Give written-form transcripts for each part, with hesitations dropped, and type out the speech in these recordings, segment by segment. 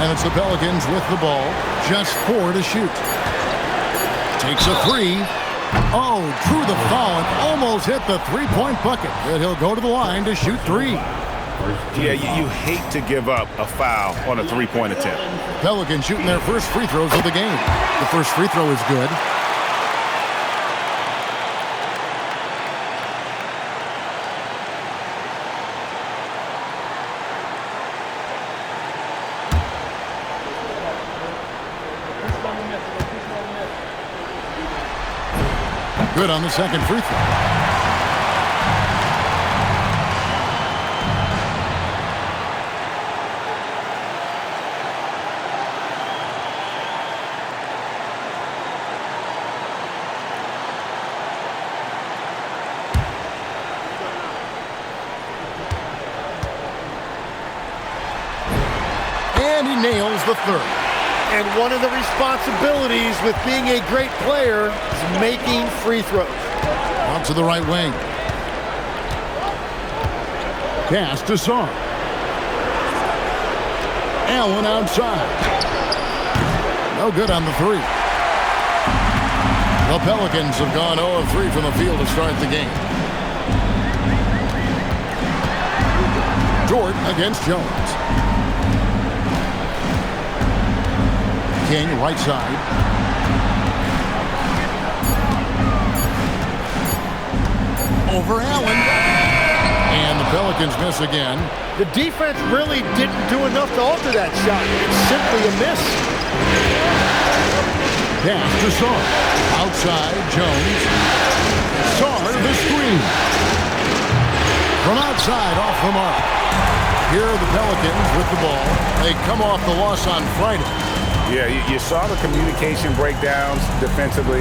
And it's the Pelicans with the ball. Just 4 to shoot. Takes a 3. Oh, drew the foul and almost hit the three-point bucket. And he'll go to the line to shoot 3. Yeah, you hate to give up a foul on a three-point attempt. Pelicans shooting their first free throws of the game. The first free throw is good. Good on the second free throw. And he nails the third. And one of the responsibilities with being a great player is making free throws. Out to the right wing. Pass to Sar. Allen outside. No good on the 3. The Pelicans have gone 0 of 3 from the field to start the game. Dort against Jones. King, right side. Over Allen. And the Pelicans miss again. The defense really didn't do enough to alter that shot. It's simply a miss. Pass to Sar. Outside, Jones. Sar, the screen. From outside, off the mark. Here are the Pelicans with the ball. They come off the loss on Friday. Yeah, you saw the communication breakdowns defensively,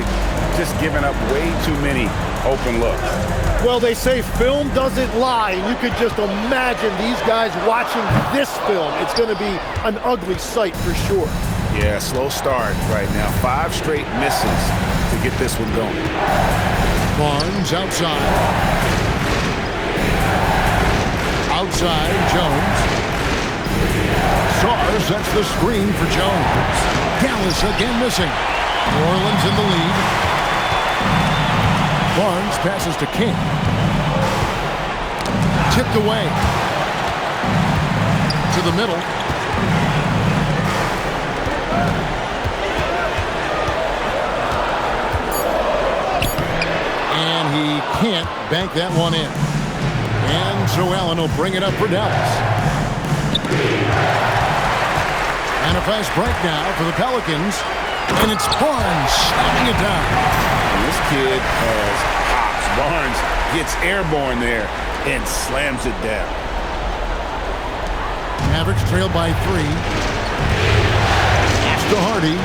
just giving up way too many open looks. Well, they say film doesn't lie, and you could just imagine these guys watching this film. It's going to be an ugly sight for sure. Yeah, slow start right now. 5 straight misses to get this one going. Barnes outside. Outside, Jones. Sar sets the screen for Jones. Dallas again missing. New Orleans in the lead. Barnes passes to King. Tipped away. To the middle. And he can't bank that one in. And so Allen will bring it up for Dallas. And a fast break now for the Pelicans. And it's Barnes slamming it down. And this kid has hops. Barnes gets airborne there and slams it down. Mavericks trail by 3. Pass to Hardy.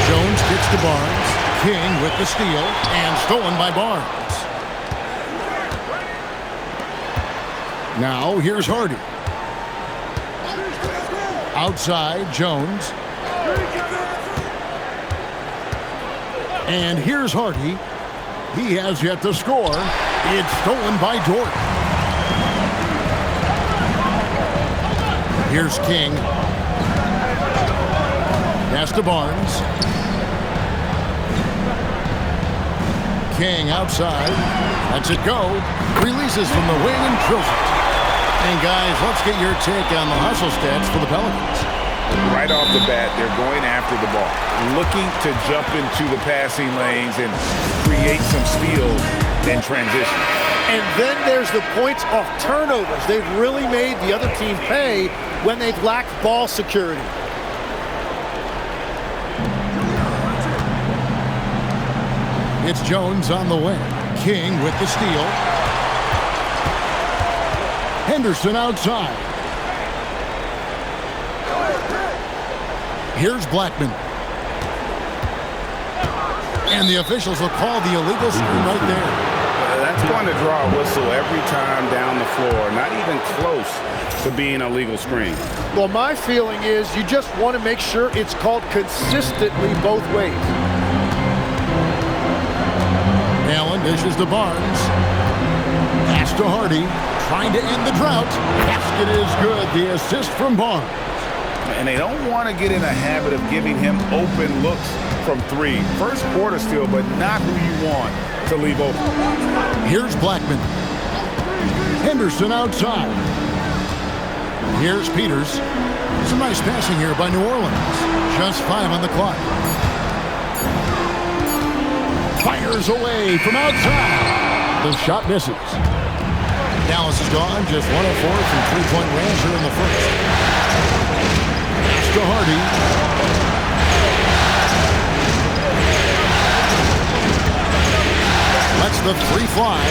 Jones kicks to Barnes. King with the steal. And stolen by Barnes. Now here's Hardy. Outside, Jones. And here's Hardy. He has yet to score. It's stolen by Dort. Here's King. Pass to Barnes. King outside. Lets it go. Releases from the wing and drills it. And guys, let's get your take on the hustle stats for the Pelicans. Right off the bat, they're going after the ball, looking to jump into the passing lanes and create some steals in transition. And then there's the points off turnovers. They've really made the other team pay when they've lacked ball security. It's Jones on the wing. King with the steal. Henderson outside. Here's Blackman. And the officials will call the illegal screen right there. That's going to draw a whistle every time down the floor. Not even close to being a legal screen. Well, my feeling is you just want to make sure it's called consistently both ways. Allen dishes to Barnes. Pass to Hardy. trying to end the drought. Basket is good. The assist from Barnes. And they don't want to get in a habit of giving him open looks from three. First quarter still, but not who you want to leave open. Here's Blackman. Henderson outside. Here's Peters. Some nice passing here by New Orleans. Just 5 on the clock. Fires away from outside. The shot misses. Dallas is gone. Just 1 of 4 from three-point range here in the first. Pass to Hardy. Lets the three fly.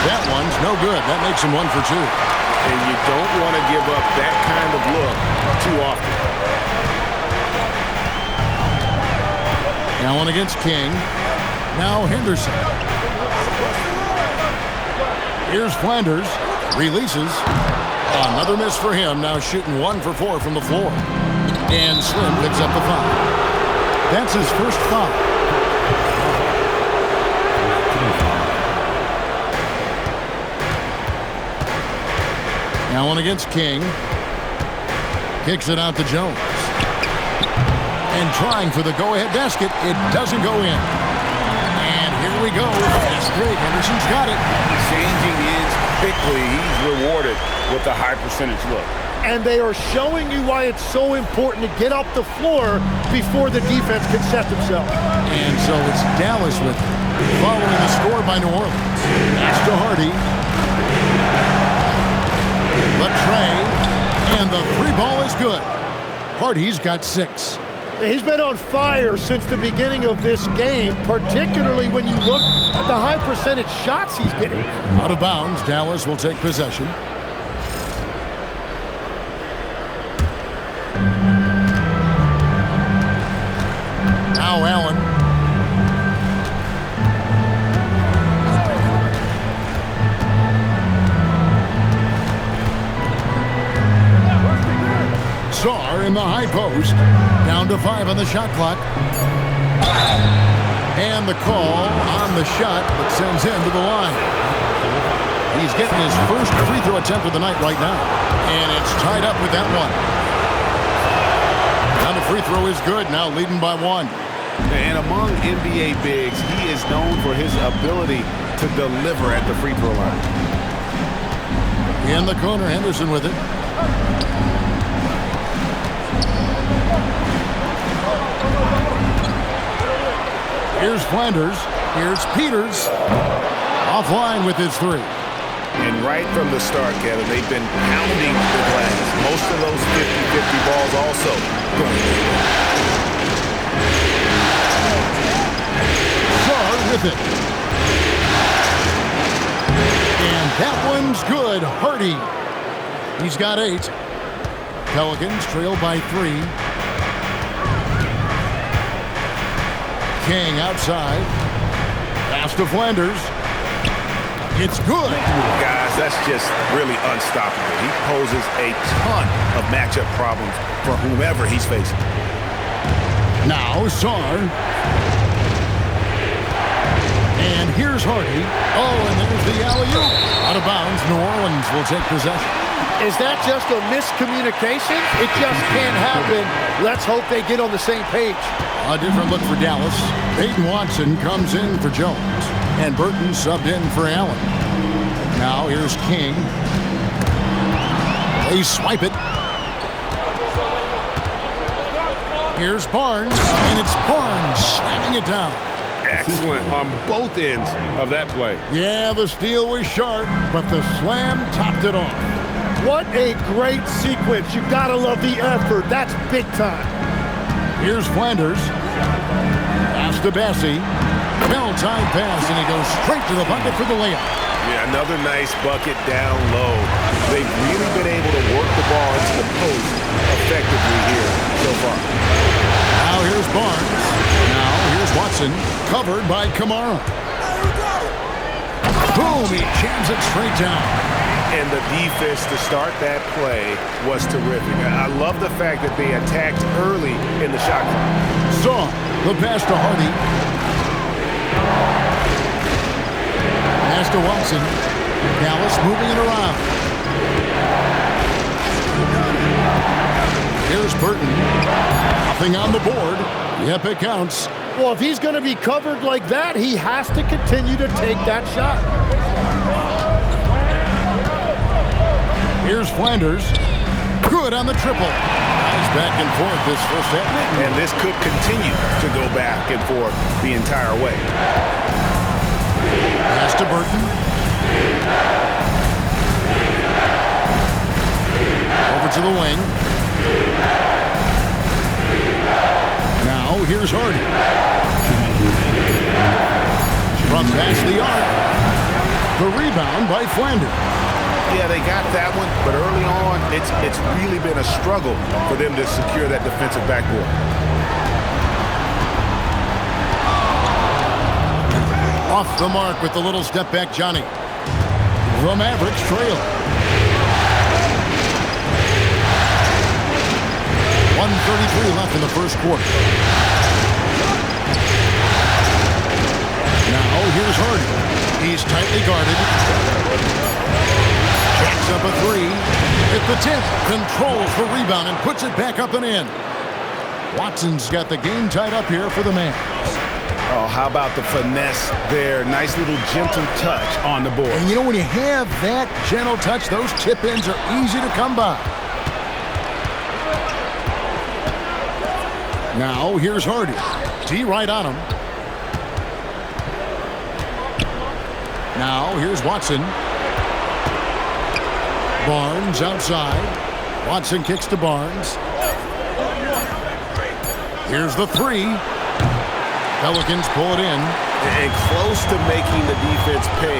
That one's no good. That makes him 1 for 2. And you don't want to give up that kind of look too often. Allen against King. Now Henderson. Here's Flanders. Releases. Another miss for him. Now shooting 1 for 4 from the floor. And Slim picks up the foul. That's his first foul. Allen against King. Kicks it out to Jones. And trying for the go-ahead basket. It doesn't go in. And here we go. Fast break. Henderson's got it. Changing ends quickly. He's rewarded with a high percentage look. And they are showing you why it's so important to get up the floor before the defense can set themselves. And so it's Dallas with it. Following the score by New Orleans. Pass to Hardy. The tray. And the three ball is good. Hardy's got 6. He's been on fire since the beginning of this game, particularly when you look at the high percentage shots he's getting. Out of bounds, Dallas will take possession. Now Allen. Sarr in the high post. Down to 5 on the shot clock. And the call on the shot that sends him to the line. He's getting his first free throw attempt of the night right now. And it's tied up with that one. Now the free throw is good, now leading by 1. And among NBA bigs, he is known for his ability to deliver at the free throw line. In the corner, Henderson with it. Here's Flanders. Here's Peters. Offline with his 3. And right from the start, Kevin, they've been pounding the glass. Most of those 50-50 balls also going. Sarr with it. And that one's good. Hardy. He's got 8. Pelicans trail by 3. King outside. Pass to Flanders. It's good. Guys, that's just really unstoppable. He poses a ton of matchup problems for whomever he's facing. Now Sarr. And here's Hardy. Oh, and there's the alley-oop. Out of bounds, New Orleans will take possession. Is that just a miscommunication? It just can't happen. Let's hope they get on the same page. A different look for Dallas. Peyton Watson comes in for Jones. And Burton subbed in for Allen. Now here's King. They swipe it. Here's Barnes. And it's Barnes slamming it down. Excellent on both ends of that play. Yeah, the steal was sharp, but the slam topped it off. What a great sequence. You gotta love the effort. That's big time. Here's Flanders. Pass to Bassie. Bell-time pass, and he goes straight to the bucket for the layup. Yeah, another nice bucket down low. They've really been able to work the ball into the post effectively here so far. Now here's Barnes. Now here's Watson. Covered by Kamara. Boom! He jams it straight down. And the defense to start that play was terrific. I love the fact that they attacked early in the shot clock. Saw the pass to Hardy. Pass to Watson. Dallas moving it around. Here's Burton. Nothing on the board. Yep, it counts. Well, if he's going to be covered like that, he has to continue to take that shot. Here's Flanders. Good on the triple. Nice back and forth this first half. And this could continue to go back and forth the entire way. Pass to Burton. Over to the wing. Now here's Hardy. From past the arc. The rebound by Flanders. Yeah, they got that one, but early on, it's really been a struggle for them to secure that defensive backboard. Off the mark with the little step back, Johnny. The Mavericks trail. 1:33 left in the first quarter. Now here's Hardy. He's tightly guarded. Jacks up a three. At the tip, controls the rebound and puts it back up and in. Watson's got the game tied up here for the Mavs. Oh, how about the finesse there? Nice little gentle touch on the board. And you know, when you have that gentle touch, those tip-ins are easy to come by. Now, here's Hardy. T right on him. Now, here's Watson. Barnes outside. Watson kicks to Barnes. Here's the three. Pelicans pull it in. And close to making the defense pay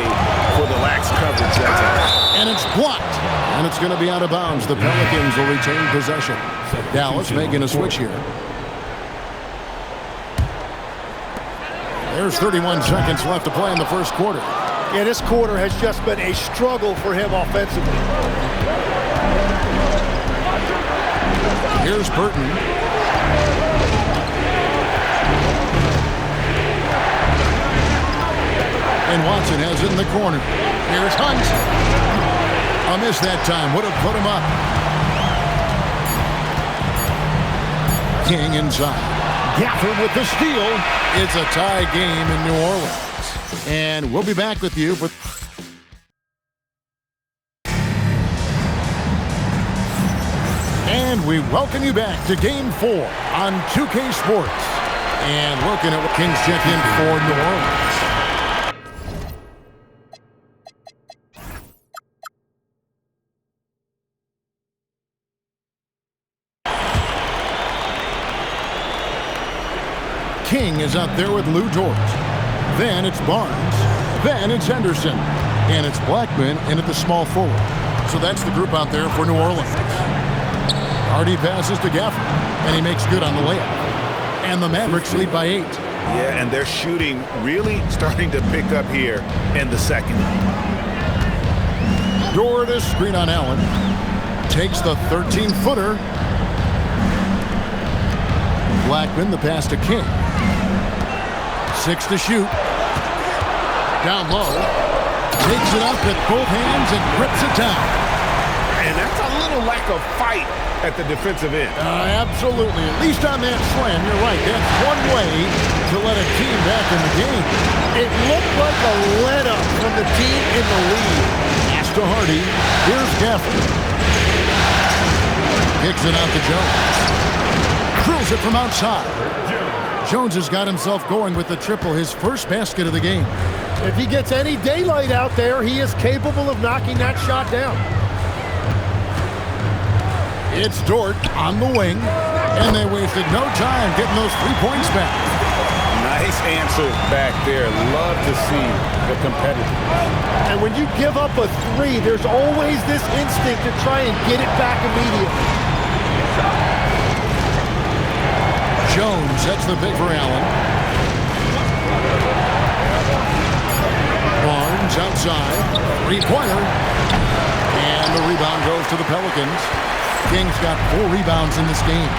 for the lax coverage that time. And it's blocked. And it's going to be out of bounds. The Pelicans will retain possession. Dallas making a switch here. There's 31 seconds left to play in the first quarter. Yeah, this quarter has just been a struggle for him offensively. Here's Burton. And Watson has it in the corner. Here's Hunt. A miss that time. Would have put him up. King inside. Gafford with the steal. It's a tie game in New Orleans. And we'll be back with you for... And we welcome you back to Game 4 on 2K Sports. And looking at what Kings check in for New Orleans. King is up there with Lou Dort. Then it's Barnes. Then it's Henderson. And it's Blackman in at the small forward. So that's the group out there for New Orleans. Hardy passes to Gafford, and he makes good on the layup. And the Mavericks lead by 8. Yeah, and their shooting really starting to pick up here in the second. Dort is screen on Allen. Takes the 13-footer. Blackman, the pass to King. 6 to shoot. Down low. Takes it up with both hands and grips it down. And that's a little lack of fight at the defensive end. Absolutely. At least on that slam, you're right. That's one way to let a team back in the game. It looked like a let-up from the team in the lead. Pass to Hardy. Here's Gafford. Kicks it out to Jones. Drills it from outside. Jones has got himself going with the triple, his first basket of the game. If he gets any daylight out there, he is capable of knocking that shot down. It's Dort on the wing, and they wasted no time getting those 3 points back. Nice answer back there. Love to see the competitor. And when you give up a 3, there's always this instinct to try and get it back immediately. Jones sets the pick for Allen. Barnes outside. 3-pointer. And the rebound goes to the Pelicans. Kings got 4 rebounds in this game.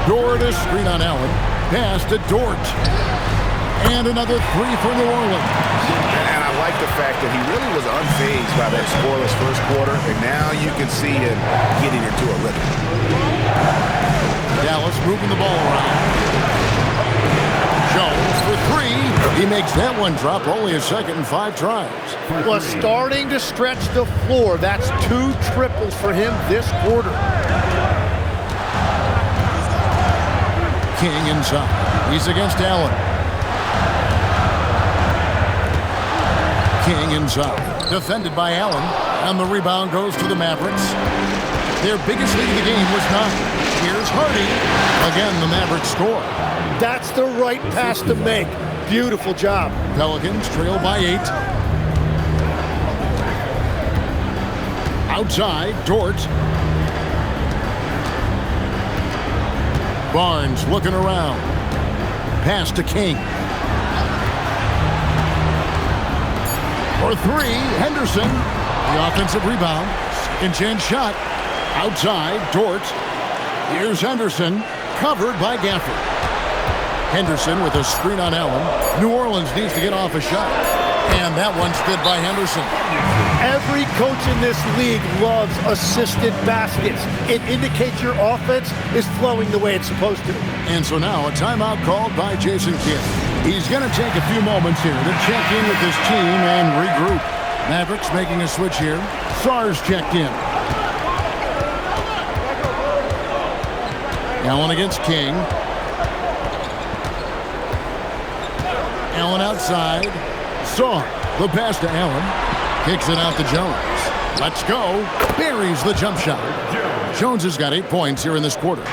Dort is screen on Allen. Pass to Dort. And another three for New Orleans. And I like the fact that he really was unfazed by that scoreless first quarter, and now you can see him getting into a rhythm. Dallas moving the ball around. Jones for three. He makes that one drop, only a second and 5 tries. Well, starting to stretch the floor. That's 2 triples for him this quarter. King inside. He's against Allen. King inside. Defended by Allen. And the rebound goes to the Mavericks. Their biggest lead of the game was 9. Here's Hardy. Again, the Mavericks score. That's the right pass to make. Beautiful job. Pelicans trail by 8. Outside, Dort. Barnes looking around. Pass to King. For 3, Henderson. The offensive rebound. Second chance shot. Outside, Dort. Here's Henderson. Covered by Gafford. Henderson with a screen on Allen. New Orleans needs to get off a shot. And that one stood by Henderson. Every coach in this league loves assisted baskets. It indicates your offense is flowing the way it's supposed to. And so now a timeout called by Jason Kidd. He's going to take a few moments here to check in with his team and regroup. Mavericks making a switch here. Sarge checked in. Allen against King. Allen outside. Saw the pass to Allen. Kicks it out to Jones. Let's go. Buries the jump shot. Jones has got 8 points here in this quarter.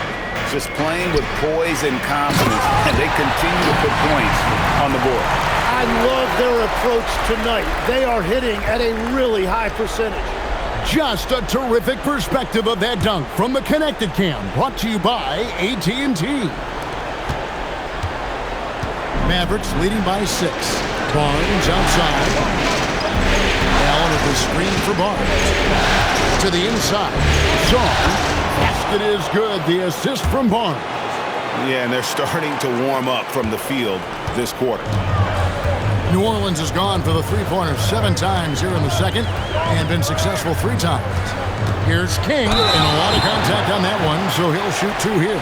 Just playing with poise and confidence, and they continue to put points on the board. I love their approach tonight. They are hitting at a really high percentage. Just a terrific perspective of that dunk from the Connected Cam, brought to you by AT&T. Mavericks leading by 6. Barnes outside. Allen at the screen for Barnes. To the inside. Shaw. Basket is good. The assist from Barnes. Yeah, and they're starting to warm up from the field this quarter. New Orleans has gone for the three-pointer 7 times here in the second and been successful 3 times. Here's King, and a lot of contact on that one, so he'll shoot 2 here.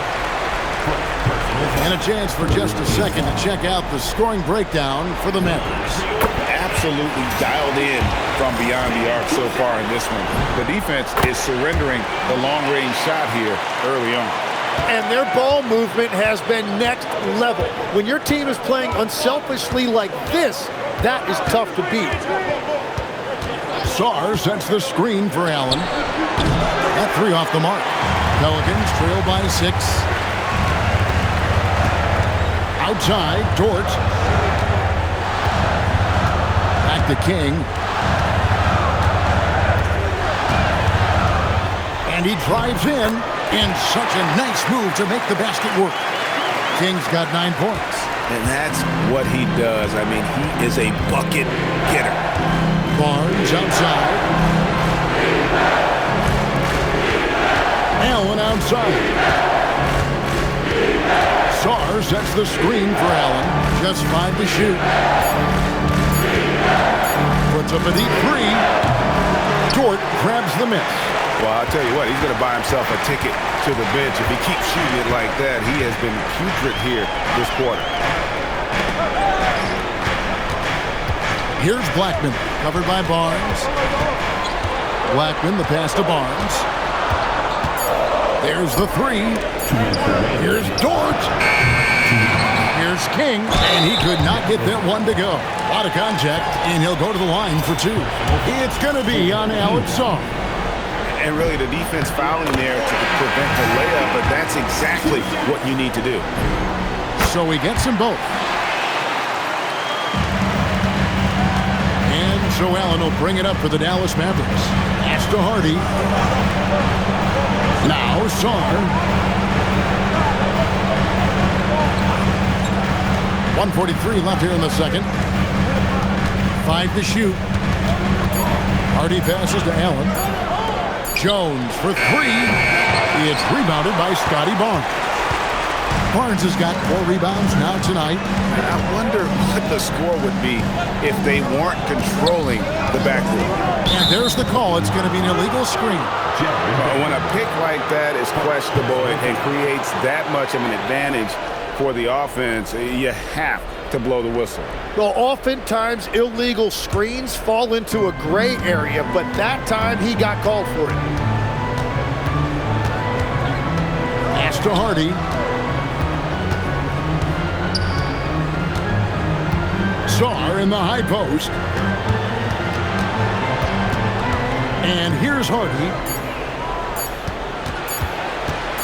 And a chance for just a second to check out the scoring breakdown for the Mavericks. Absolutely dialed in from beyond the arc so far in this one. The defense is surrendering the long-range shot here early on. And their ball movement has been next level. When your team is playing unselfishly like this, that is tough to beat. Sarr sets the screen for Allen. That 3 off the mark. Pelicans trail by 6. Outside, Dort. Back to King. And he drives in. And such a nice move to make the basket work. King's got 9 points. And that's what he does. I mean, he is a bucket getter. Barnes outside. Allen outside. Sarr sets the screen for Allen. Just 5 to shoot. Puts up a deep 3. Dort grabs the miss. Well, I'll tell you what, he's going to buy himself a ticket to the bench if he keeps shooting it like that. He has been putrid here this quarter. Here's Blackman, covered by Barnes. Blackman, the pass to Barnes. There's the 3. Here's Dort. Here's King, and he could not get that one to go. A lot of contact, and he'll go to the line for 2. It's going to be on Alex Sarr. And really the defense fouling there to prevent the layup, but that's exactly what you need to do. So he gets them both. And so Allen will bring it up for the Dallas Mavericks. Pass to Hardy. Now Sarr. 1:43 left here in the second. 5 to shoot. Hardy passes to Allen. Jones for 3. It's rebounded by Scotty Barnes. Barnes has got 4 rebounds now tonight. I wonder what the score would be if they weren't controlling the backcourt. And there's the call. It's going to be an illegal screen. When a pick like that is questionable and creates that much of an advantage for the offense, you have to blow the whistle. Well, oftentimes illegal screens fall into a gray area, but that time he got called for it. Pass to Hardy. Sarr in the high post. And here's Hardy.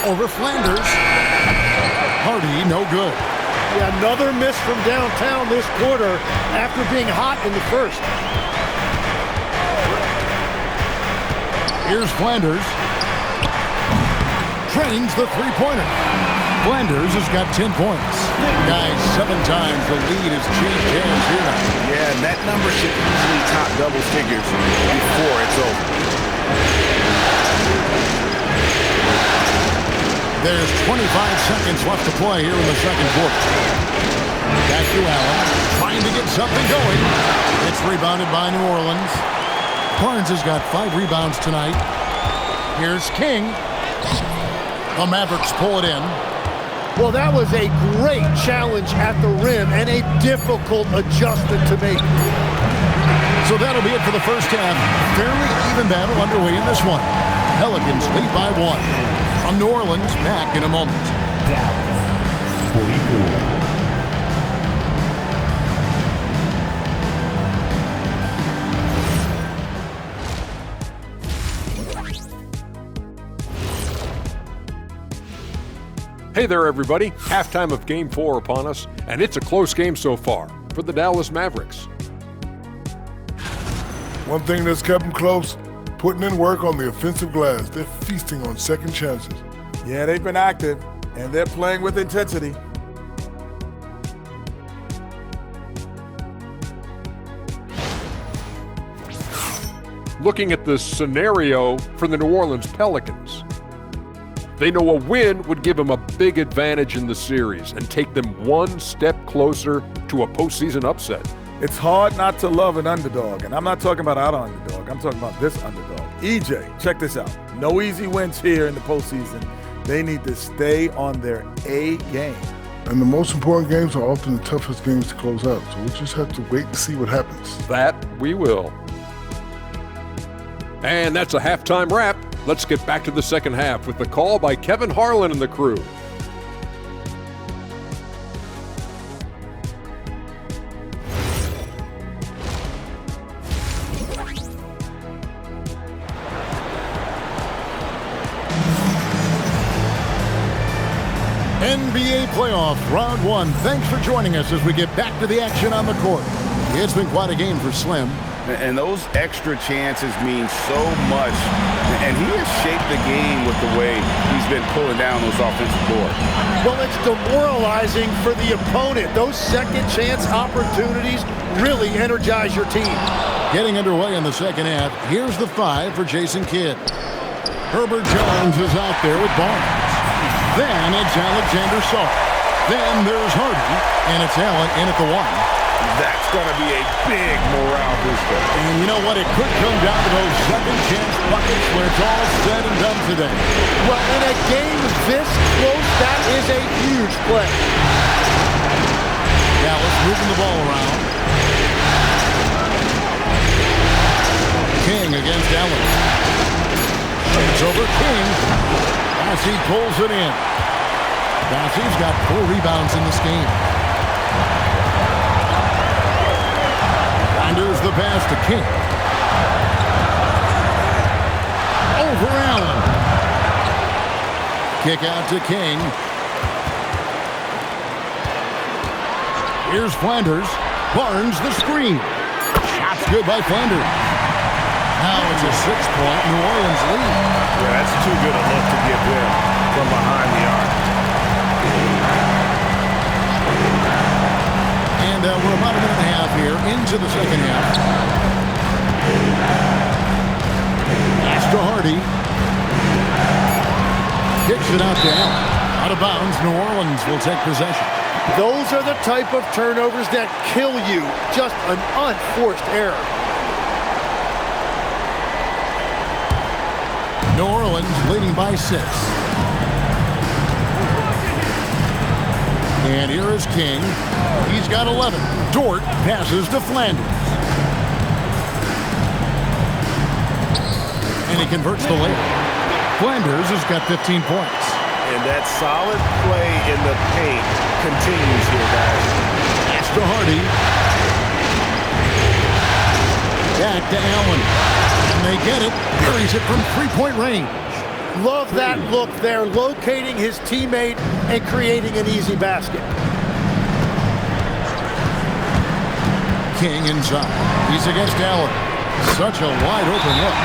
Over Flanders. Hardy, no good. Yeah, another miss from downtown this quarter after being hot in the first. Here's Flanders. Trains the three-pointer. Flanders has got 10 points. Guys, 7 times the lead has changed hands here now. Yeah, and that number should easily top double figures before it's over. There's 25 seconds left to play here in the second quarter. Back to Allen, trying to get something going. It's rebounded by New Orleans. Barnes has got 5 rebounds tonight. Here's King. The Mavericks pull it in. Well, that was a great challenge at the rim and a difficult adjustment to make. So that'll be it for the first half. Fairly even battle underway in this one. Pelicans lead by 1. From New Orleans, back in a moment. Dallas, 44. Hey there, everybody. Halftime of Game 4 upon us, and it's a close game so far for the Dallas Mavericks. One thing that's kept them close, putting in work on the offensive glass. They're feasting on second chances. Yeah, they've been active, and they're playing with intensity. Looking at the scenario for the New Orleans Pelicans, they know a win would give them a big advantage in the series and take them one step closer to a postseason upset. It's hard not to love an underdog, and I'm not talking about our underdog. I'm talking about this underdog. EJ, check this out. No easy wins here in the postseason. They need to stay on their A game. And the most important games are often the toughest games to close out, so we just have to wait to see what happens. That we will. And that's a halftime wrap. Let's get back to the second half with the call by Kevin Harlan and the crew. NBA playoff round 1. Thanks for joining us as we get back to the action on the court. It's been quite a game for Slim. And those extra chances mean so much. And he has shaped the game with the way he's been pulling down those offensive boards. Well, it's demoralizing for the opponent. Those second chance opportunities really energize your team. Getting underway in the second half, here's the 5 for Jason Kidd. Herbert Jones is out there with Barnes. Then it's Alexander Sarr. Then there's Hardy, and it's Allen in at the 1. That's going to be a big morale booster. And you know what? It could come down to those second chance buckets where it's all said and done today. Well, in a game this close, that is a huge play. Dallas moving the ball around. King against Allen. It's over King. Bassey pulls it in. Bassey's got 4 rebounds in this game. Finders the pass to King. Over Allen. Kick out to King. Here's Flanders. Barnes the screen. Shot's good by Flanders. Now it's a 6-point New Orleans lead. Yeah, that's too good a look to give them from behind the arc. And we're about a minute and a half here into the second half. Pass to Hardy. Kicks it out to Allen. Out of bounds, New Orleans will take possession. Those are the type of turnovers that kill you. Just an unforced error. New Orleans leading by 6. And here is King. He's got 11. Dort passes to Flanders. And he converts the layup. Flanders has got 15 points. And that solid play in the paint continues here, guys. Pass to Hardy. Back to Allen. And they get it. Buries it from three-point range. Love that look there, locating his teammate and creating an easy basket. King inside. He's against Allen. Such a wide open look.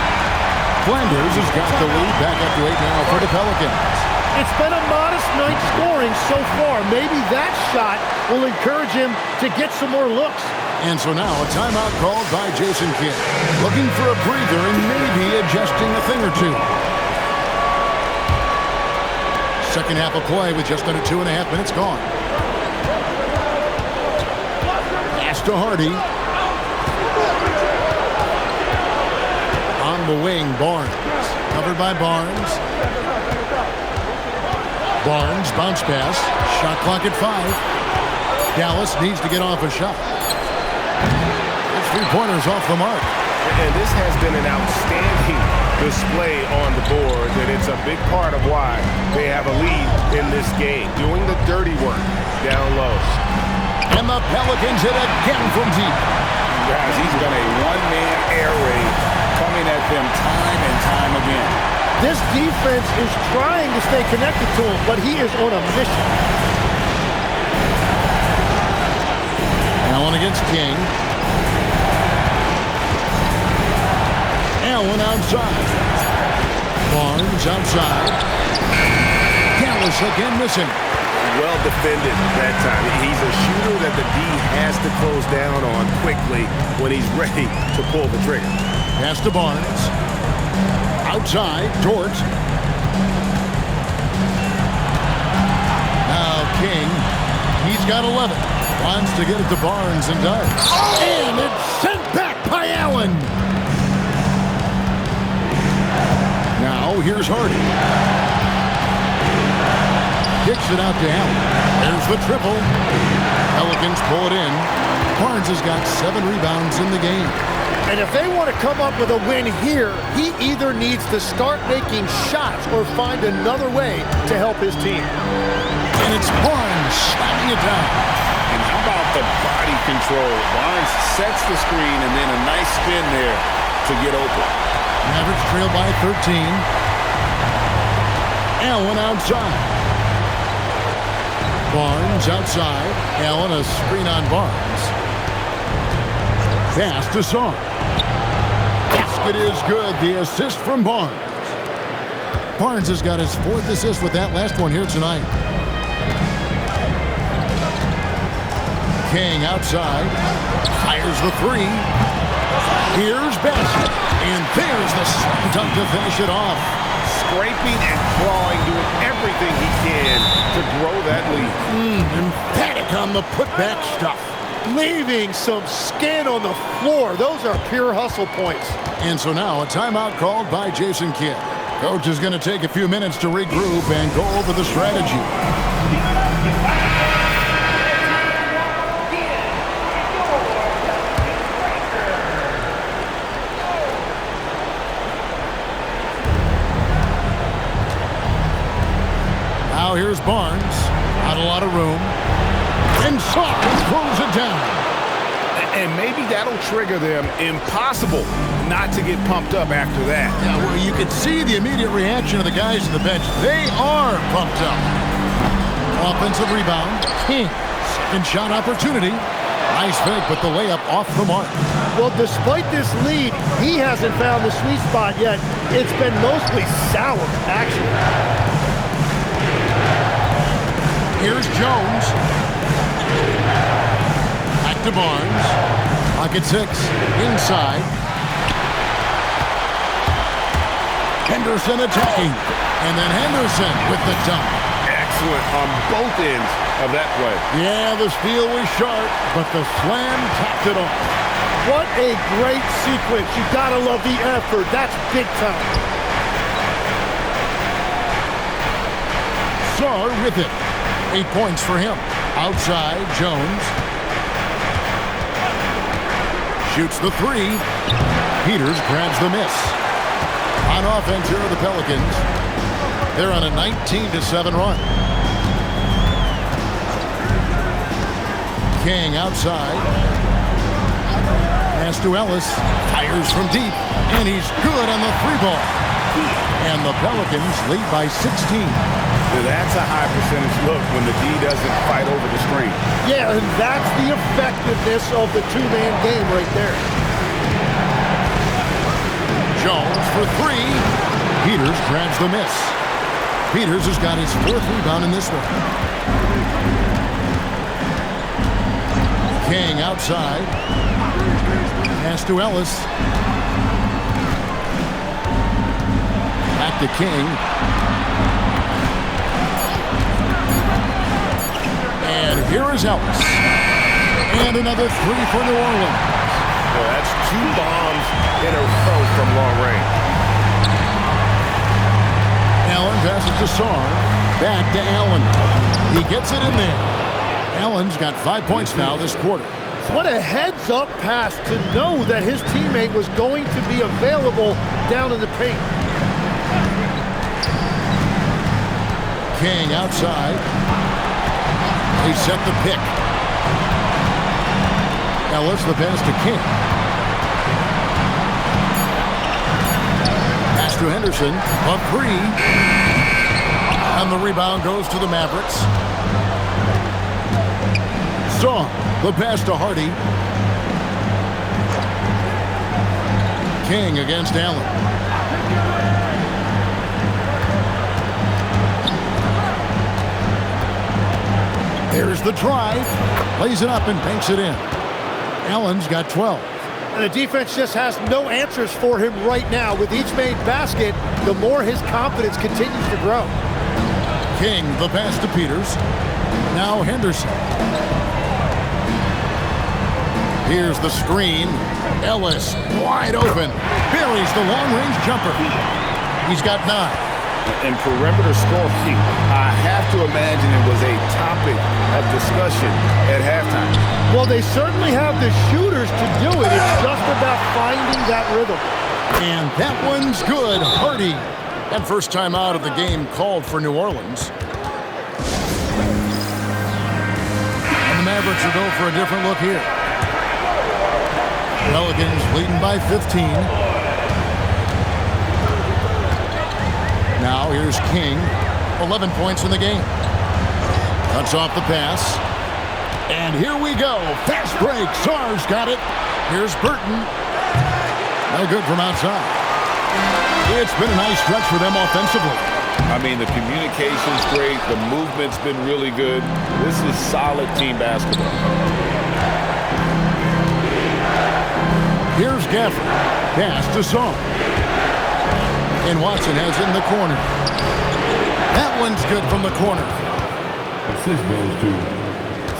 Flanders has got the lead back up to 8 now for the Pelicans. It's been a modest night scoring so far. Maybe that shot will encourage him to get some more looks. And so now a timeout called by Jason Kidd. Looking for a breather and maybe adjusting a thing or two. Second half of play with just under 2.5 minutes gone. Pass to Hardy. On the wing, Barnes. Covered by Barnes. Barnes, bounce pass. Shot clock at 5. Dallas needs to get off a shot. It's 3-pointers off the mark. And this has been an outstanding display on the board, and it's a big part of why they have a lead in this game, doing the dirty work down low. And the Pelicans hit again from deep. Guys, he's done a one-man air raid coming at them time and time again. This defense is trying to stay connected to him, but he is on a mission. Allen against King. Allen outside. Barnes outside. Dallas again missing. Well defended that time. He's a shooter that the D has to close down on quickly when he's ready to pull the trigger. Pass to Barnes. Outside, Dort. Now King. He's got 11. Wants to get it to Barnes and does. And it's sent back by Allen. Now here's Hardy. Kicks it out to Allen. There's the triple. Pelicans pull it in. Barnes has got 7 rebounds in the game. And if they want to come up with a win here, he either needs to start making shots or find another way to help his team. And it's Barnes slamming it down. And how about the body control? Barnes sets the screen and then a nice spin there to get open. Mavericks trail by 13. Allen outside. Barnes outside. Allen a screen on Barnes. Pass to Song. Basket is good. The assist from Barnes. Barnes has got his 4th assist with that last one here tonight. King outside. Fires the 3. Here's basket. And there's the slam dunk to finish it off. Scraping and clawing, doing everything he can to grow that lead. Emphatic on the putback stuff. Leaving some skin on the floor. Those are pure hustle points. And so now a timeout called by Jason Kidd. Coach is going to take a few minutes to regroup and go over the strategy. Now here's Barnes. Not a lot of room. And Sark throws it down. And maybe that'll trigger them. Impossible not to get pumped up after that. Yeah, well, you can see the immediate reaction of the guys on the bench. They are pumped up. Offensive rebound. King. Second shot opportunity. Nice fake, but the layup off the mark. Well, despite this lead, he hasn't found the sweet spot yet. It's been mostly sour, actually. Here's Jones. Back to Barnes. Pocket 6. Inside. Henderson attacking. And then Henderson with the dunk. excellent on both ends of that play. Yeah, the steal was sharp, but the slam capped it off. What a great sequence. You gotta love the effort. That's big time. Sarr with it. 8 points for him. Outside, Jones. Shoots the three. Peters grabs the miss. On offense here are the Pelicans. They're on a 19-7 run. King outside. Pass to Ellis. Fires from deep. And he's good on the three ball. And the Pelicans lead by 16. That's a high percentage look when the D doesn't fight over the screen. Yeah, and that's the effectiveness of the two-man game right there. Jones for three. Peters grabs the miss. Peters has got his 4th rebound in this one. King outside. Pass to Ellis. Back to King. And here is Ellis. And another three for New Orleans. Well, that's 2 bombs in a row from long range. Allen passes to Sarr. Back to Allen. He gets it in there. Allen's got 5 points now this quarter. What a heads-up pass to know that his teammate was going to be available down in the paint. King outside. They set the pick. Ellis the pass to King. Pass to Henderson. A three. And the rebound goes to the Mavericks. Song. The pass to Hardy. King against Allen. There's the drive. Lays it up and banks it in. Allen's got 12. And the defense just has no answers for him right now. With each made basket, the more his confidence continues to grow. King, the pass to Peters. Now Henderson. Here's the screen. Ellis wide open. Buries the long-range jumper. He's got 9. And perimeter scoring, I have to imagine it was a topic of discussion at halftime. Well, they certainly have the shooters to do it. It's just about finding that rhythm. And that one's good. Hardy. And first time out of the game called for New Orleans. And the Mavericks will go for a different look here. Pelicans leading by 15. Now here's King. 11 points in the game. Cuts off the pass. And here we go. Fast break. Sarr's got it. Here's Burton. No good from outside. It's been a nice stretch for them offensively. I mean, the communication's great. The movement's been really good. This is solid team basketball. Here's Gafford. Pass to Song. And Watson has in the corner. That one's good from the corner. Assist goes to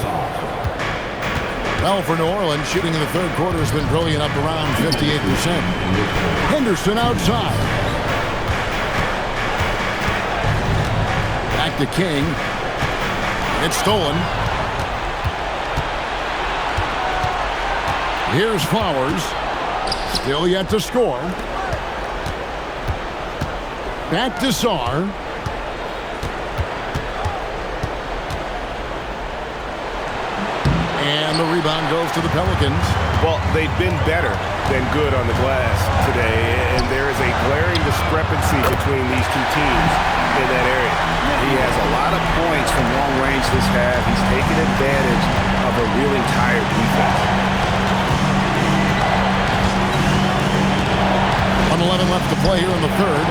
Song. Well, for New Orleans, shooting in the third quarter has been brilliant, up around 58%. Henderson outside. Back to King. It's stolen. Here's Flowers. Still yet to score. Back to Sarr. And the rebound goes to the Pelicans. Well, they've been better than good on the glass today, and there is a glaring discrepancy between these two teams in that area. He has a lot of points from long range this half. He's taken advantage of a really tired defense. 1:11 left to play here in the third.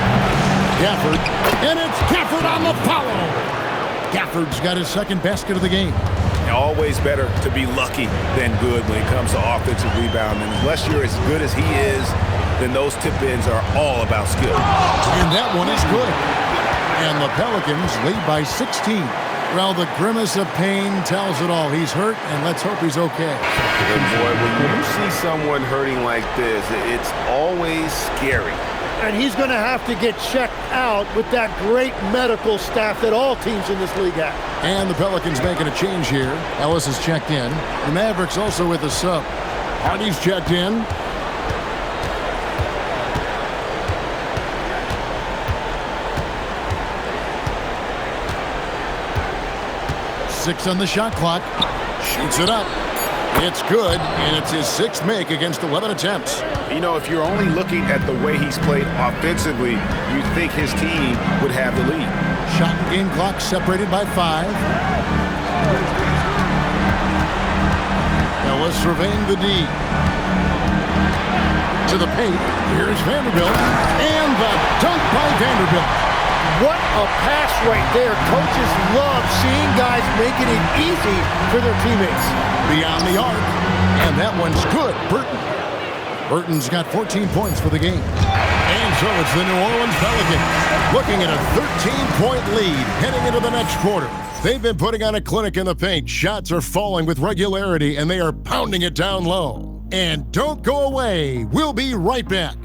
Gafford, and it's Gafford on the follow. Gafford's got his second basket of the game. Always better to be lucky than good when it comes to offensive rebounding. Unless you're as good as he is, then those tip-ins are all about skill. And that one is good. And the Pelicans lead by 16. Well, the grimace of pain tells it all. He's hurt, and let's hope he's okay. And boy, when you see someone hurting like this, it's always scary. And he's going to have to get checked out with that great medical staff that all teams in this league have. And the Pelicans making a change here. Ellis is checked in. The Mavericks also with a sub. Hardy's checked in. Six on the shot clock. Shoots it up. It's good, and it's his sixth make against 11 attempts. You know, if you're only looking at the way he's played offensively, you'd think his team would have the lead. Shot and game clock separated by 5. Ellis surveying the D. To the paint. Here's Vanderbilt. And the dunk by Vanderbilt. What a pass right there. Coaches love seeing guys making it easy for their teammates. Beyond the arc. And that one's good. Burton's got 14 points for the game. And so it's the New Orleans Pelicans looking at a 13-point lead heading into the next quarter. They've been putting on a clinic in the paint. Shots are falling with regularity, and they are pounding it down low. And don't go away. We'll be right back.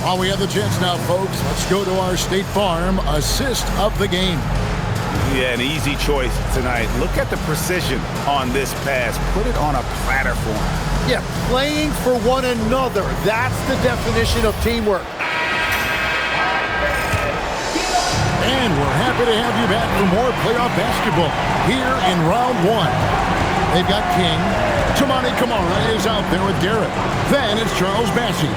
While we have the chance now, folks, let's go to our State Farm assist of the game. Yeah, an easy choice tonight. Look at the precision on this pass. Put it on a platter for him. Yeah, playing for one another. That's the definition of teamwork. And we're happy to have you back for more playoff basketball here in round 1. They've got King. Tamani Kamara is out there with Garrett. Then it's Charles Bassey.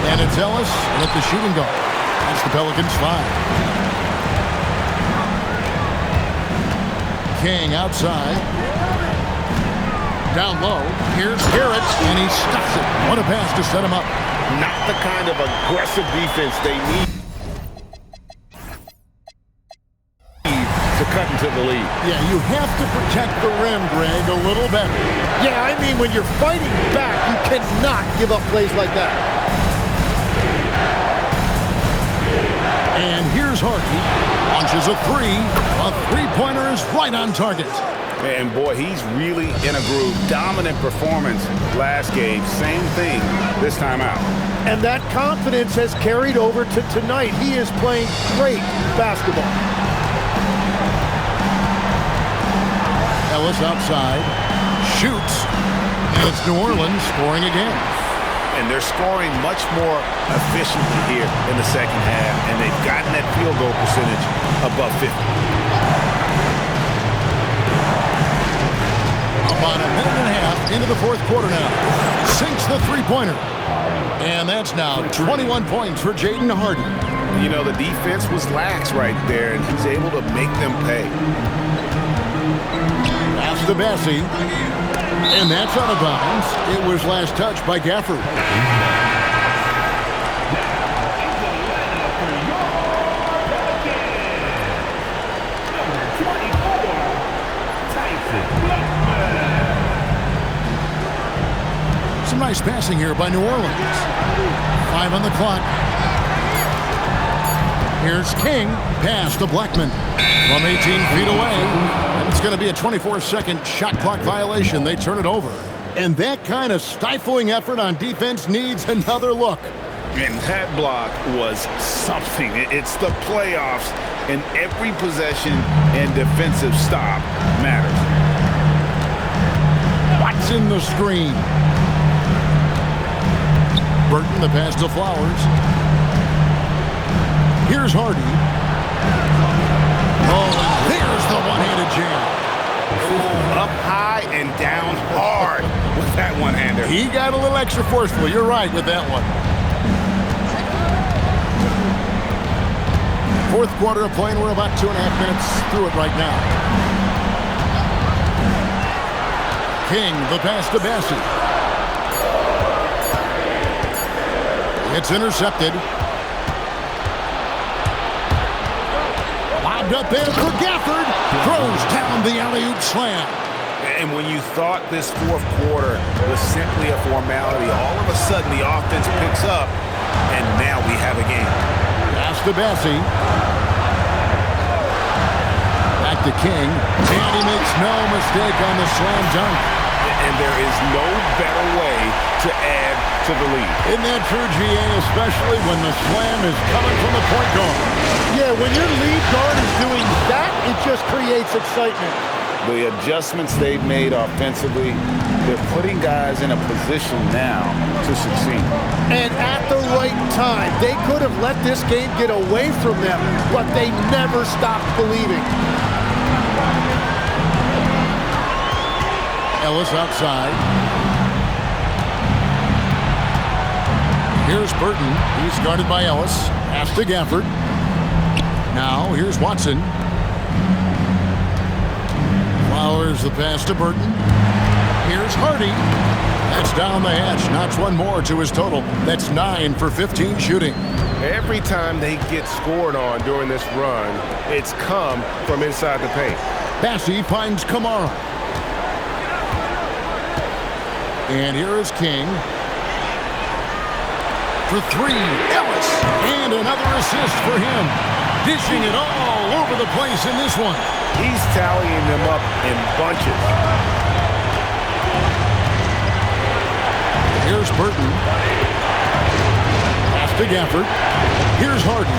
And it's Ellis at the shooting guard. That's the Pelicans 5. King outside. Down low. Here's Garrett, and he stuffs it. What a pass to set him up. Not the kind of aggressive defense they need to cut into the lead. Yeah, you have to protect the rim, Greg, a little better. Yeah, I mean, when you're fighting back, you cannot give up plays like that. And here's Hardy. Launches a 3. A three-pointer is right on target. And boy, he's really in a groove. Dominant performance last game. Same thing this time out. And that confidence has carried over to tonight. He is playing great basketball. Ellis outside. Shoots. And it's New Orleans scoring again. And they're scoring much more efficiently here in the second half. And they've gotten that field goal percentage above 50. About a minute and a half into the fourth quarter now. Sinks the three-pointer. And that's now 21 points for Jaden Hardy. You know, the defense was lax right there, and he's able to make them pay. Pass to Bassey. And that's out of bounds. It was last touched by Gafford. Some nice passing here by New Orleans. 5 on the clock. Here's King. Pass to Blackman from 18 feet away. And it's going to be a 24-second shot clock violation. They turn it over. And that kind of stifling effort on defense needs another look. And that block was something. It's the playoffs, and every possession and defensive stop matters. Watson the screen. Burton the pass to Flowers. Here's Hardy. Oh, and there's the one-handed jam. Ooh, up high and down hard with that one-hander. He got a little extra forceful. You're right with that one. Fourth quarter of play, and we're about 2.5 minutes through it right now. King, the pass to Bassey. It's intercepted. Lobbed up there for Gafford. Throws down the alley-oop slam. And when you thought this fourth quarter was simply a formality, all of a sudden the offense picks up, and now we have a game. Pass to Bessie. Back to King. And he makes no mistake on the slam dunk. And there is no better way to add to the lead. Isn't that true, GA, especially when the slam is coming from the point guard? Yeah, when your lead guard is doing that, it just creates excitement. The adjustments they've made offensively, they're putting guys in a position now to succeed. And at the right time, they could have let this game get away from them, but they never stopped believing. Ellis outside. Here's Burton. He's guarded by Ellis. Pass to Gafford. Now here's Watson. Flowers the pass to Burton. Here's Hardy. That's down the hatch. Knocks one more to his total. That's 9 for 15 shooting. Every time they get scored on during this run, it's come from inside the paint. Bassie finds Kamara. And here is King. For three, Ellis. And another assist for him. Dishing it all over the place in this one. He's tallying them up in bunches. Here's Burton. Pass to Gafford. Here's Harden.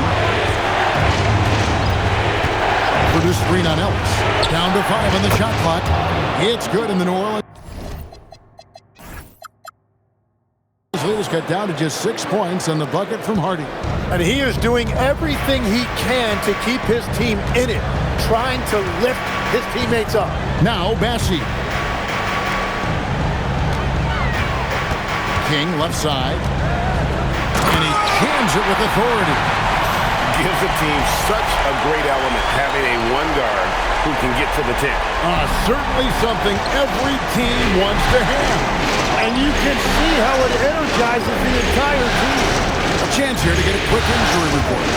For this screen on Ellis. Down to 5 on the shot clock. It's good in the New Orleans. Leaders cut down to just 6 points on the bucket from Hardy. And he is doing everything he can to keep his team in it, trying to lift his teammates up. Now Bassie. King left side. And he jams it with authority. Gives the team such a great element having a one guard who can get to the 10. Certainly something every team wants to have. And you can see how it energizes the entire team. A chance here to get a quick injury report.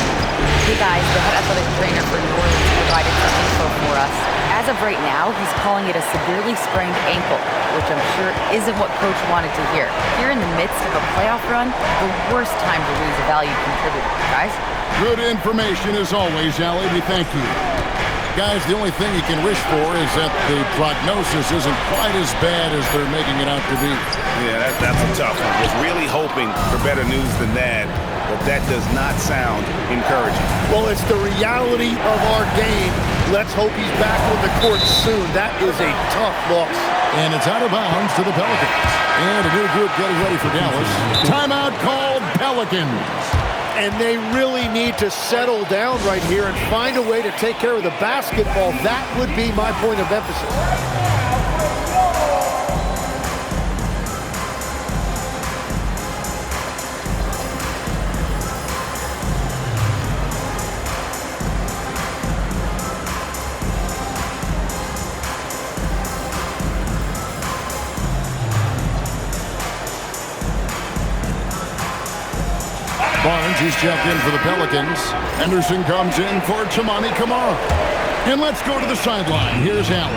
Hey guys, the head athletic trainer for New Orleans provided some info for us. As of right now, he's calling it a severely sprained ankle, which I'm sure isn't what Coach wanted to hear. Here in the midst of a playoff run, the worst time to lose a valued contributor, guys. Good information as always, Allie. We thank you. Guys, the only thing you can wish for is that the prognosis isn't quite as bad as they're making it out to be. Yeah, that's a tough one. Was really hoping for better news than that, but that does not sound encouraging. Well, it's the reality of our game. Let's hope he's back on the court soon. That is a tough loss. And it's out of bounds to the Pelicans. And a new group getting ready for Dallas. Timeout called Pelicans. And they really need to settle down right here and find a way to take care of the basketball. That would be my point of emphasis. Barnes, he's checked in for the Pelicans. Henderson comes in for Tamani Kamara. And let's go to the sideline. Here's Allen.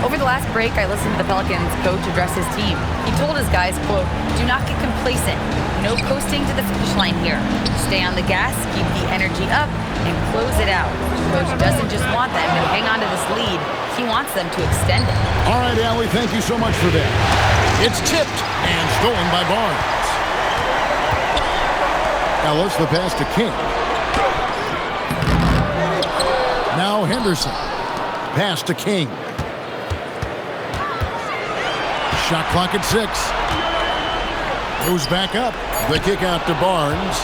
Over the last break, I listened to the Pelicans coach address his team. He told his guys, quote, "Do not get complacent. No coasting to the finish line here. Stay on the gas, keep the energy up, and close it out." Coach doesn't just want them to hang on to this lead. He wants them to extend it. All right, Allie, thank you so much for that. It's tipped and stolen by Barnes. Ellis, the pass to King. Now Henderson. Pass to King. Shot clock at 6. Moves back up. The kick out to Barnes.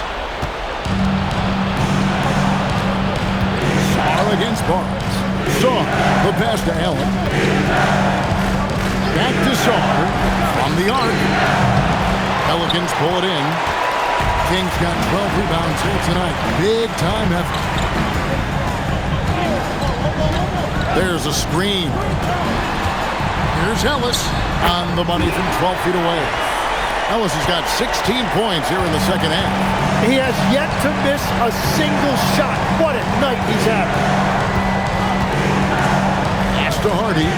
Saar against Barnes. Saar, the pass to Allen. Back to Saar. From the arc. Pelicans pull it in. King's got 12 rebounds here tonight. Big time effort. There's a screen. Here's Ellis on the money from 12 feet away. Ellis has got 16 points here in the second half. He has yet to miss a single shot. What a night he's having. Pass to Hardy.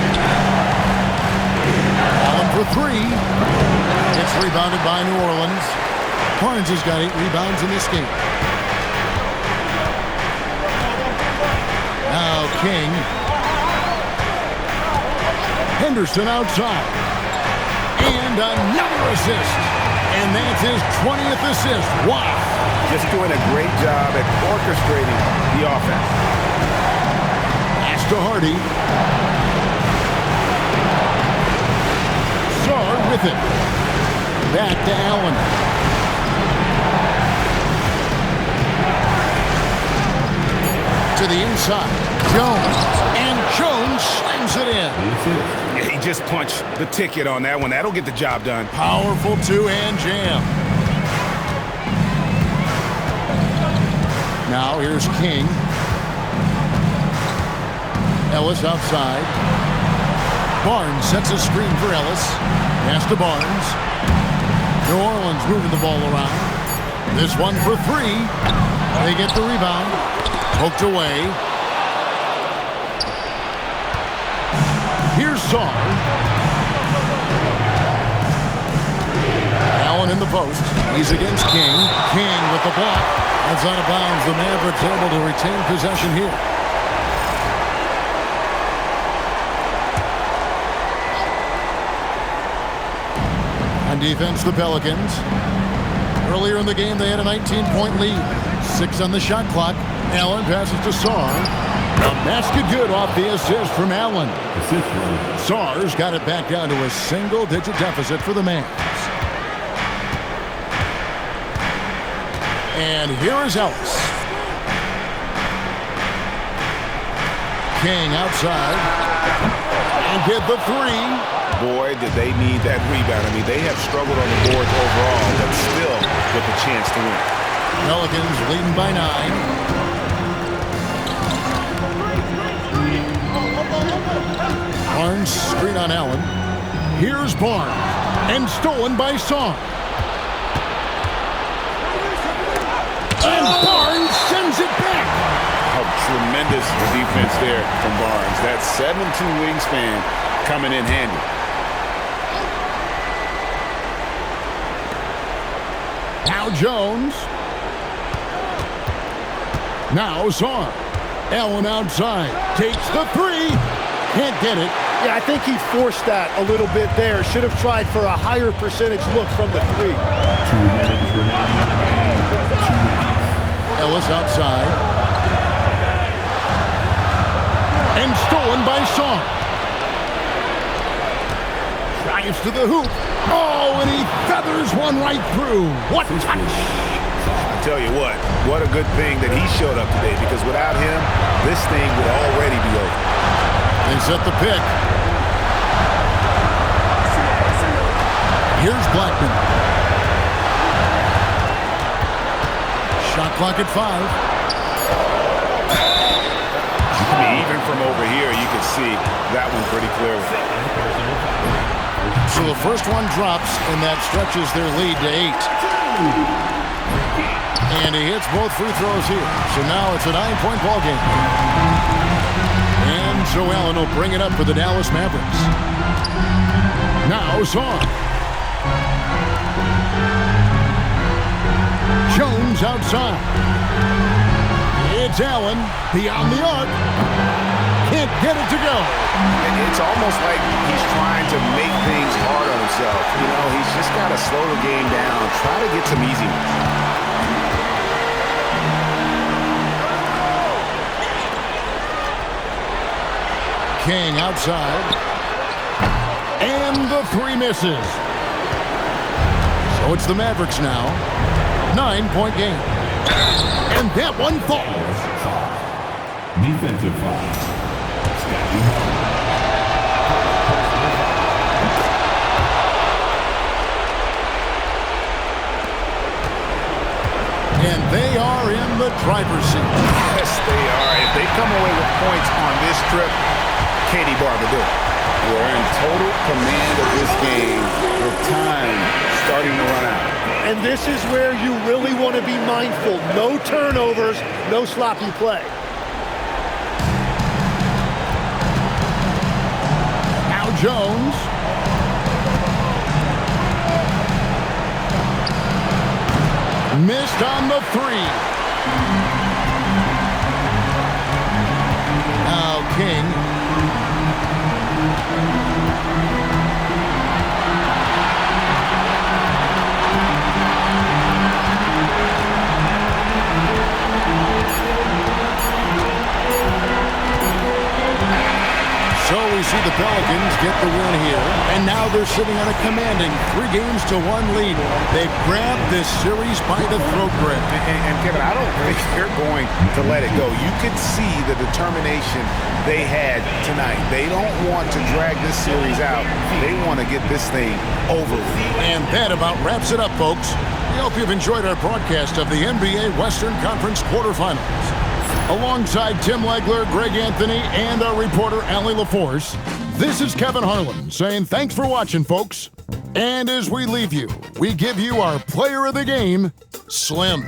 for three. It's rebounded by New Orleans. Barnes has got 8 rebounds in this game. Now King. Henderson outside. And another assist. And that's his 20th assist. Wow. Just doing a great job at orchestrating the offense. Pass to Hardy. Sarr with it. Back to Allen. To the inside. Jones. And Jones slams it in. Yeah, he just punched the ticket on that one. That'll get the job done. Powerful two-hand jam. Now here's King. Ellis outside. Barnes sets a screen for Ellis. Pass to Barnes. New Orleans moving the ball around. This one for three. They get the rebound. Poked away. Here's Sarr. Allen in the post. He's against King. King with the block. That's out of bounds. The Mavericks able to retain possession here. On defense, the Pelicans. Earlier in the game, they had a 19-point lead. 6 on the shot clock. Allen passes to Sarr. The basket good off the assist from Allen. Sarr's got it back down to a single-digit deficit for the Mavs. And here is Ellis. King outside. And get the three. Boy, did they need that rebound. I mean, they have struggled on the boards overall, but still with a chance to win. Pelicans leading by 9. Barnes screen on Allen. Here's Barnes. And stolen by Sarr. And Barnes sends it back. Oh, tremendous defense there from Barnes. That 7'2" wingspan coming in handy. Now Jones. Now Sarr. Allen outside. Takes the three. Can't get it. Yeah, I think he forced that a little bit there. Should have tried for a higher percentage look from the three. 2 minutes remaining. Ellis outside. And stolen by Sarr. Drives to the hoop. Oh, and he feathers one right through. What touch! I tell you what a good thing that he showed up today, because without him, this thing would already be over. They set the pick. Here's Blackman. Shot clock at 5. I mean, even from over here, you can see that one pretty clearly. So the first one drops, and that stretches their lead to 8. And he hits both free throws here. So now it's a 9-point ball game. And so Allen will bring it up for the Dallas Mavericks. Now Sarr. Jones outside. It's Allen beyond the arc. Can't get it to go. It's almost like he's trying to make things hard on himself. You know, he's just got to slow the game down, try to get some easy ones. King outside. And the three misses. So it's the Mavericks now. 9-point game. And that one falls. Defensive foul. And they are in the driver's seat. Yes, they are. If they come away with points on this trip, Katie Barber do it. We're in total command of this game with time starting to run out. And this is where you really want to be mindful. No turnovers, no sloppy play. Now Jones. Missed on the three. Now King. So we see the Pelicans get the win here, and now they're sitting on a commanding 3-1 lead. They've grabbed this series by the throat grip. And Kevin, I don't think they're going to let it go. You could see the determination they had tonight. They don't want to drag this series out. They want to get this thing over with. And that about wraps it up, folks. We hope you've enjoyed our broadcast of the NBA Western Conference quarterfinals. Alongside Tim Legler, Greg Anthony, and our reporter, Allie LaForce, this is Kevin Harlan saying thanks for watching, folks. And as we leave you, we give you our player of the game, Slim.